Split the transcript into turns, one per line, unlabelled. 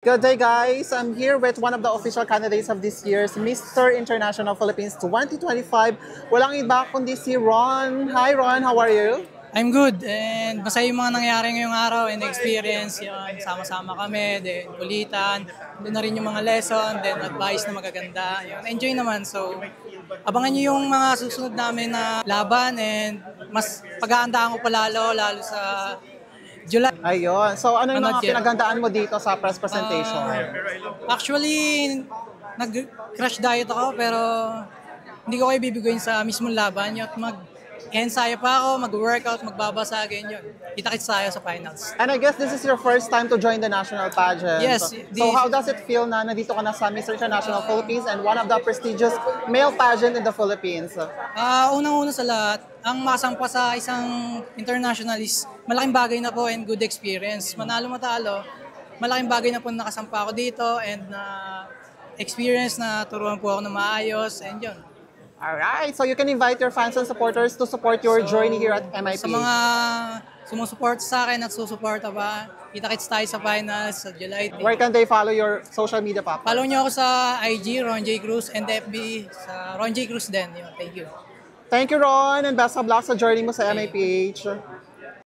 Good day, guys. I'm here with one of the official candidates of this year's Mr. International Philippines 2025. Walang iba kundi si Ron. Hi, Ron. How are you?
I'm good and masaya yung mga nangyari ngayong araw and experience yun. Sama-sama kami, then kulitan, doon na rin yung mga lesson, then advice na magaganda. Yun. Enjoy naman. So, abangan nyo yung mga susunod namin na laban and mas pag-aandaan ko pa lalo sa July.
Ayun. So, ano yung mga
Manood yan.
pinagandaan mo dito sa press presentation?
Actually, nag-crash diet ako pero hindi ko kayo bibiguin sa mismong laban. Yun, mag-ensayo pa ako, mag-workout, magbabasa, ganyan. Kita-kits tayo sa finals.
And I guess this is your first time to join the national pageant.
Yes,
So, how does it feel na nandito ka na sa Mr. International Philippines and one of the prestigious male pageant in the Philippines?
Unang-una sa lahat, ang masampa sa isang international is malaking bagay na po and good experience. Manalo matalo, malaking bagay na po nakasampa ako dito and experience na turuan po ako na maayos and yun.
Alright, so you can invite your fans and supporters to support your journey here at MIP.
Sa mga sumusuport sa akin at susuporta pa, kita-kits tayo sa finals sa July 10.
Where can they follow your social media platform?
Follow nyo ako sa IG, Ron J. Cruz, and FB sa Ron J. Cruz din. Yun, thank you.
Thank you, Ron, and best of luck sa journey mo sa MIPH.